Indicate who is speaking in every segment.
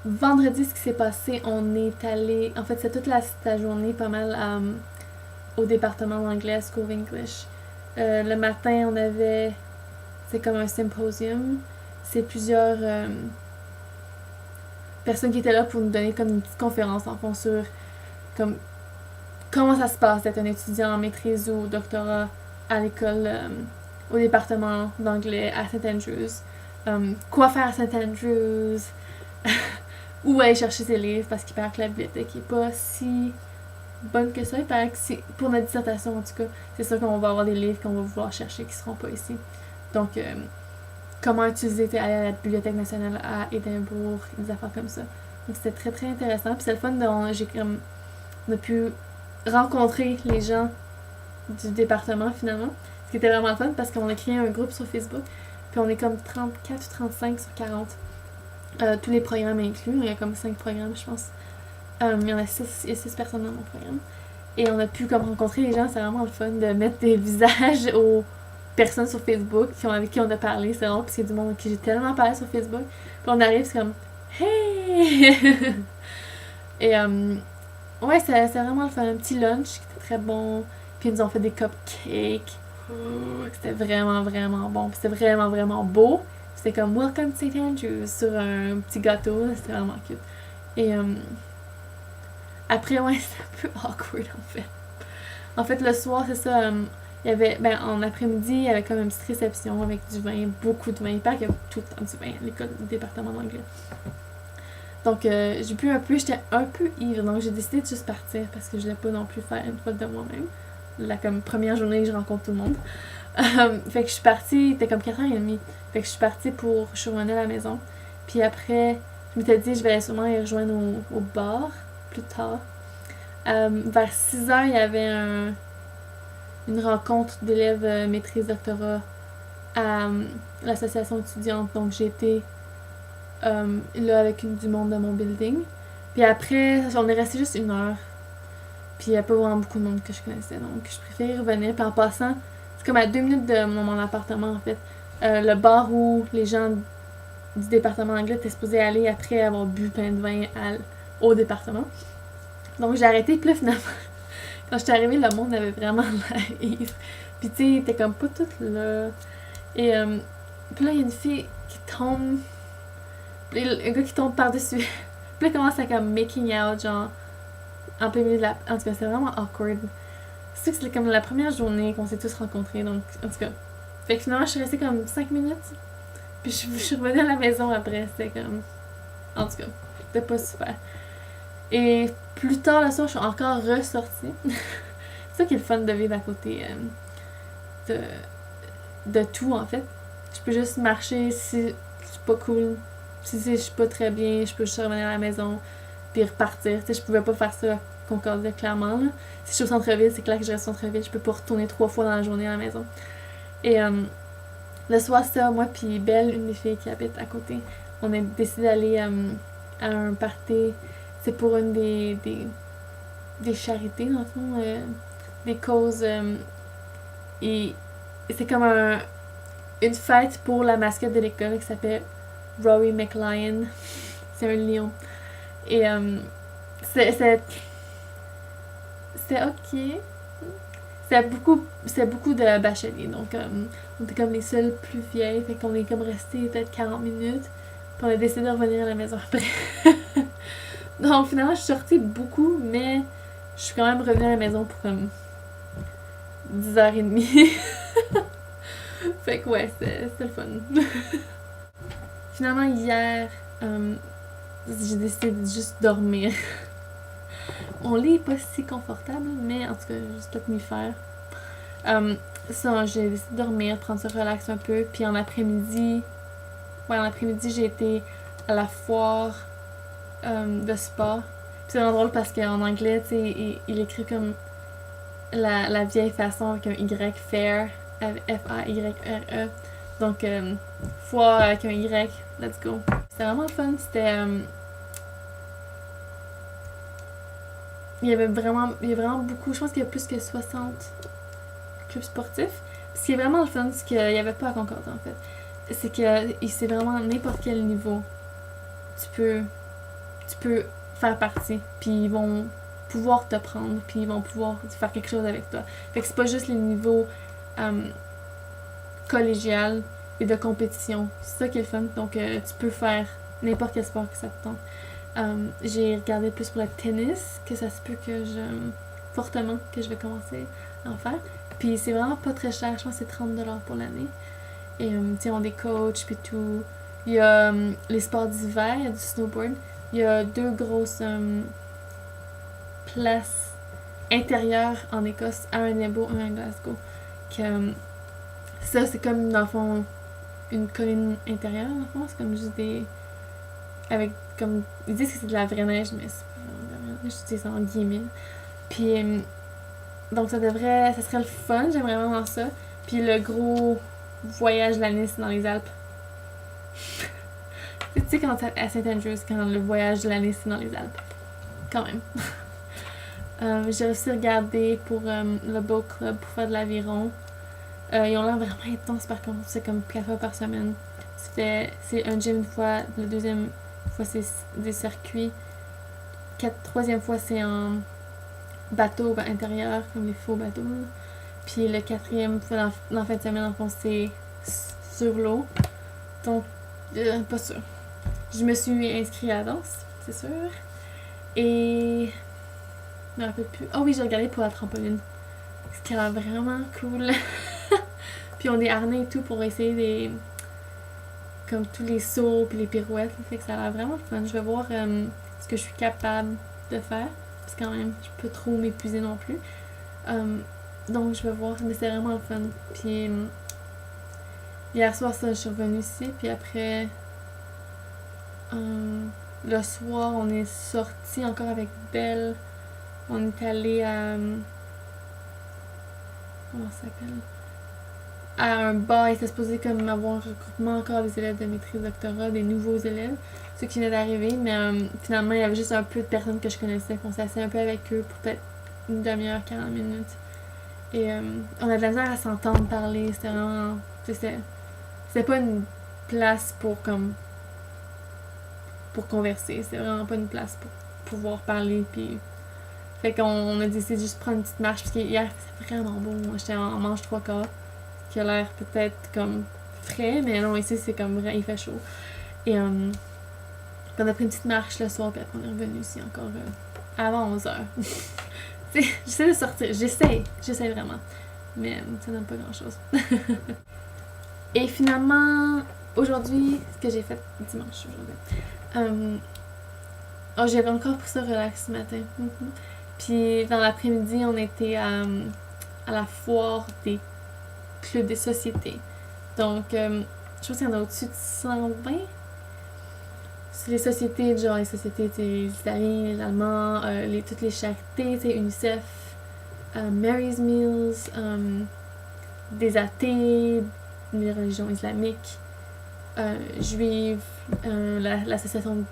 Speaker 1: vendredi, ce qui s'est passé, on est allé. En fait, c'est toute la journée pas mal au département d'anglais, School of English. Le matin, on avait. C'est comme un symposium. C'est plusieurs personnes qui étaient là pour nous donner comme une petite conférence en fond sur comme comment ça se passe d'être un étudiant en maîtrise ou doctorat à l'école, au département d'anglais à St. Andrews. Quoi faire à St. Andrews, où aller chercher ses livres, parce qu'il paraît que la bibliothèque n'est pas si bonne que ça. Il paraît que pour notre dissertation, en tout cas, c'est sûr qu'on va avoir des livres qu'on va vouloir chercher qui ne seront pas ici. Donc, comment utiliser, aller à la Bibliothèque nationale à Édimbourg, des affaires comme ça. Donc, c'était très très intéressant. Puis c'est le fun, on a pu rencontrer les gens du département finalement. Ce qui était vraiment le fun parce qu'on a créé un groupe sur Facebook. Puis on est comme 34 ou 35 sur 40. Tous les programmes inclus. Il y a comme 5 programmes, je pense. Il y en a 6 personnes dans mon programme. Et on a pu comme rencontrer les gens. C'est vraiment le fun de mettre des visages aux personnes sur Facebook avec qui on a parlé. C'est drôle parce qu'il y a du monde avec qui j'ai tellement parlé sur Facebook. Puis on arrive, c'est comme hey! Et ouais, c'est vraiment le fun. Un petit lunch qui était très bon. Puis ils nous ont fait des cupcakes. C'était vraiment, vraiment bon. Puis c'était vraiment, vraiment beau. C'était comme Welcome to St. Andrews sur un petit gâteau. C'était vraiment cute. Et après, ouais, c'était un peu awkward en fait. En fait, le soir, c'est ça. Il y avait, en après-midi, il y avait comme une petite réception avec du vin, beaucoup de vin. Il paraît qu'il y a tout le temps du vin à l'école du département d'anglais. Donc, j'ai bu un peu, j'étais un peu ivre, donc j'ai décidé de juste partir parce que je voulais pas non plus faire une faute de moi-même. La comme première journée que je rencontre tout le monde. Fait que je suis partie, il était comme 4h30. Fait que je suis partie je suis revenue à la maison. Puis après, je m'étais dit, je vais sûrement y rejoindre au bar plus tard. Vers 6h, il y avait une rencontre d'élèves maîtrise doctorat à l'association étudiante. Donc j'ai été là avec du monde de mon building. Puis après, on est resté juste 1 heure. Puis il n'y a pas vraiment beaucoup de monde que je connaissais. Donc je préfère y revenir. Puis en passant, c'est comme à 2 minutes de mon appartement en fait. Le bar où les gens du département anglais étaient supposés aller après avoir bu plein de vin au département. Donc j'ai arrêté. Puis là finalement, quand j'étais arrivée, le monde avait vraiment l'air ivre. Puis tu sais, t'es comme pas toute là. Et puis là, il y a une fille qui tombe. Puis un gars qui tombe par-dessus. Puis là, il commence à comme making out, genre, en plein milieu de la. En tout cas, c'est vraiment awkward. C'est que c'était comme la première journée qu'on s'est tous rencontrés, donc, en tout cas. Fait que finalement, je suis restée comme 5 minutes. Puis je suis revenue à la maison après. C'était comme. En tout cas, c'était pas super. Et plus tard le soir, je suis encore ressortie. C'est ça qui est le fun de vivre à côté de tout, en fait. Je peux juste marcher si c'est pas cool. Si je suis pas très bien, je peux juste revenir à la maison puis repartir. T'sais, je pouvais pas faire ça à Concordia, clairement. Là. Si je suis au centre-ville, c'est clair que je reste au centre-ville. Je peux pas retourner 3 fois dans la journée à la maison. Et le soir, ça, moi puis Belle, une des filles qui habite à côté, on a décidé d'aller à un party. C'est pour une des charités, dans le fond, des causes. Et c'est comme une fête pour la mascotte de l'école qui s'appelle Rory McLion. C'est un lion. Et c'était ok. C'est beaucoup de bacheliers. Donc, on était comme les seuls plus vieilles. Fait qu'on est comme resté peut-être 40 minutes. Puis on a décidé de revenir à la maison après. Donc, finalement, je suis sortie beaucoup, mais je suis quand même revenue à la maison pour comme 10h30. Fait que ouais, c'était le fun. Finalement, hier, j'ai décidé de juste dormir. Mon lit est pas si confortable, mais en tout cas, j'ai juste pas m'y faire. Ça, j'ai décidé de dormir, de prendre ça relax un peu. Puis en après-midi, j'ai été à la foire de sport. Puis c'est vraiment drôle parce qu'en anglais, tu sais, il écrit comme la vieille façon avec un Y, fair, F-A-Y-R-E. Donc, foire avec un Y, let's go. C'était vraiment fun, c'était. Il y a vraiment beaucoup, je pense qu'il y a plus que 60 clubs sportifs. Ce qui est vraiment le fun, c'est qu'il n'y avait pas à Concordia en fait. C'est que c'est vraiment n'importe quel niveau. Tu peux tu peux faire partie, puis ils vont pouvoir te prendre, puis ils vont pouvoir faire quelque chose avec toi. Fait que c'est pas juste les niveaux collégial et de compétition. C'est ça qui est le fun. Donc, tu peux faire n'importe quel sport que ça te tente. J'ai regardé plus pour le tennis, que ça se peut que fortement que je vais commencer à en faire. Puis c'est vraiment pas très cher, je pense que c'est 30$ pour l'année. Et ils ont des coachs puis tout. Il y a les sports d'hiver, il y a du snowboard. Il y a 2 grosses places intérieures en Écosse, un à Edinburgh, un à Glasgow. Que, ça, c'est comme dans le fond une colline intérieure, dans le fond. C'est comme juste des. Avec comme. Ils disent que c'est de la vraie neige, mais c'est pas vraiment de la vraie neige, c'est en guillemets. Puis donc ça serait le fun, j'aimerais vraiment ça. Puis le gros voyage de l'année, c'est dans les Alpes. Tu sais, quand à St. Andrews, quand le voyage de l'année, c'est dans les Alpes. Quand même. J'ai aussi regardé pour le Boat Club pour faire de l'aviron. Ils ont l'air vraiment intenses par contre, c'est comme 4 fois par semaine. C'est un gym une fois, la deuxième fois c'est des circuits. Troisième fois c'est en bateau intérieur, comme les faux bateaux. Puis le quatrième fois dans la fin de semaine, en fond, c'est sur l'eau. Donc, pas sûr. Je me suis inscrite à la danse, c'est sûr. Et. Je me rappelle plus. Ah oui, j'ai regardé pour la trampoline. Ce qui a l'air vraiment cool. Puis on a des harnais et tout pour essayer des. Comme tous les sauts puis les pirouettes. Fait que ça a l'air vraiment fun. Je vais voir ce que je suis capable de faire. Parce que quand même, je peux trop m'épuiser non plus. Donc je vais voir. Mais c'est vraiment le fun. Puis hier soir, ça, je suis revenue ici. Puis après. Le soir, on est sorti encore avec Belle. On est allé à. Comment ça s'appelle? À un bar, il était supposé comme avoir un regroupement encore des élèves de maîtrise doctorat, des nouveaux élèves, ceux qui venaient d'arriver, mais finalement, il y avait juste un peu de personnes que je connaissais, qu'on s'est assis un peu avec eux pour peut-être une demi-heure, 40 minutes. Et on a de la misère à s'entendre parler, c'était vraiment. C'était pas une place pour comme. Pour converser, c'était vraiment pas une place pour pouvoir parler, puis. Fait qu'on a décidé de juste prendre une petite marche, parce qu'hier, c'était vraiment beau. Moi, j'étais en manche 3/4, qui a l'air peut-être comme frais, mais non, ici, c'est comme vrai, il fait chaud. Et on a pris une petite marche le soir, puis après, on est revenu ici encore avant 11h. J'essaie de sortir, j'essaie vraiment. Mais ça donne pas grand-chose. Et finalement, aujourd'hui, ce que j'ai fait dimanche aujourd'hui. J'avais encore pour ça relax ce matin. Puis dans l'après-midi, on était à la foire des clubs des sociétés. Donc, je pense qu'il y en a au-dessus de 120. C'est les sociétés, genre les sociétés, les Italiens, les Allemands, toutes les charités, UNICEF, Mary's Meals, des athées, des religions islamiques, juives, l'association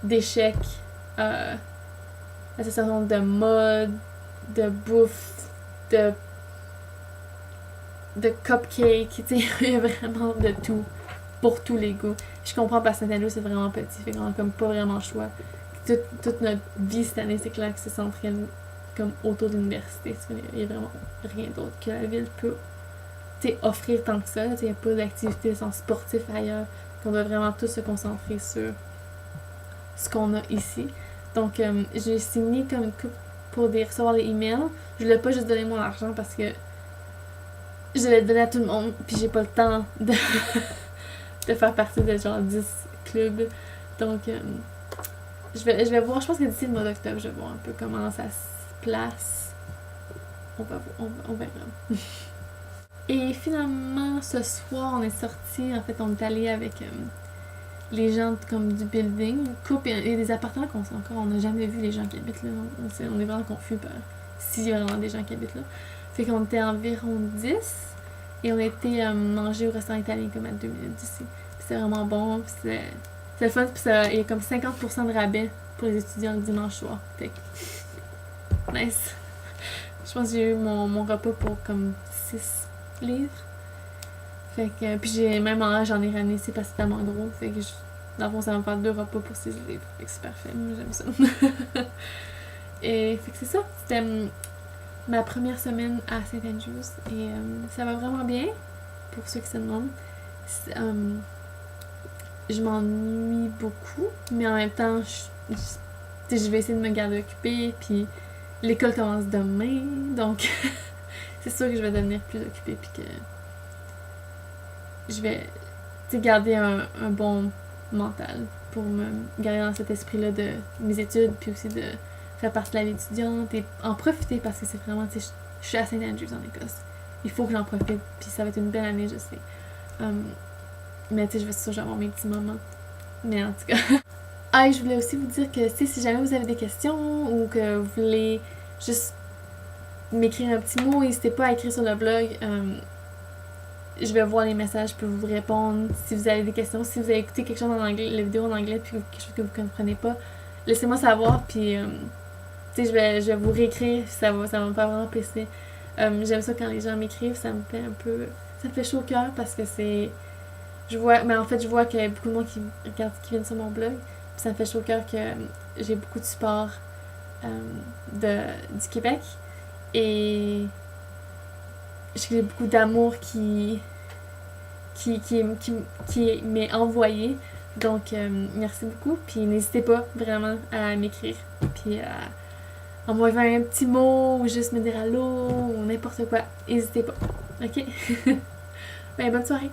Speaker 1: d'échecs, l'association de mode, de bouffe, de cupcakes, tu sais, il y a vraiment de tout, pour tous les goûts. Je comprends parce que Saint-Andrew c'est vraiment petit, fait qu'on a comme pas vraiment le choix. Toute notre vie cette année, c'est clair que c'est centré comme autour de l'université. Il y a vraiment rien d'autre que la ville peut offrir tant que ça. Il n'y a pas d'activité sans sportif ailleurs. On doit vraiment tous se concentrer sur ce qu'on a ici. Donc, j'ai signé comme une coupe pour recevoir les emails. Je voulais pas juste donner mon argent parce que je l'ai donné à tout le monde, puis j'ai pas le temps de, de faire partie de genre 10 clubs. Donc, je vais voir, je pense que d'ici le mois d'octobre, je vais voir un peu comment ça se place. On verra. Et finalement, ce soir, on est sorti. En fait, on est allé avec les gens comme du building. Il y a des appartements on n'a jamais vu les gens qui habitent là. On est vraiment confus par s'il y a vraiment des gens qui habitent là. Fait qu'on était environ 10 et on était manger au restaurant italien comme à 2 minutes d'ici. Puis c'est vraiment bon. Puis c'est le fun. Puis il y a comme 50% de rabais pour les étudiants le dimanche soir. Fait que nice. Je pense que j'ai eu mon repas pour comme 6 livres. Fait que, puis j'en ai ramené ici parce que c'est tellement gros. Fait que dans le fond, ça va me faire 2 repas pour 6 livres. Fait que c'est parfait, moi j'aime ça. Et fait que c'est ça, c'était ma première semaine à St. Andrews et ça va vraiment bien, pour ceux qui se demandent. Je m'ennuie beaucoup, mais en même temps, je vais essayer de me garder occupée, puis l'école commence demain, donc c'est sûr que je vais devenir plus occupée, puis que je vais garder un bon mental pour me garder dans cet esprit-là de mes études, puis aussi de faire partie de la vie étudiante et en profiter parce que c'est vraiment, je suis à St. Andrews en Écosse. Il faut que j'en profite, puis ça va être une belle année, je sais. Mais je vais toujours avoir mes petits moments. Mais en tout cas. Ah, et je voulais aussi vous dire que si jamais vous avez des questions ou que vous voulez juste m'écrire un petit mot, n'hésitez pas à écrire sur le blog. Je vais voir les messages pour vous répondre. Si vous avez des questions, si vous avez écouté quelque chose en anglais, la vidéo en anglais, puis quelque chose que vous comprenez pas, laissez-moi savoir, puis je vais vous réécrire, ça va me faire vraiment plaisir. J'aime ça quand les gens m'écrivent, ça me fait un peu... Ça me fait chaud au cœur parce que c'est... Mais en fait, je vois qu'il y a beaucoup de monde qui viennent sur mon blog, puis ça me fait chaud au cœur que j'ai beaucoup de support du Québec, et j'ai beaucoup d'amour qui m'est envoyé. Donc, merci beaucoup. Puis n'hésitez pas vraiment à m'écrire. Puis à envoyer un petit mot ou juste me dire allô ou n'importe quoi. N'hésitez pas. OK? Ben, bonne soirée.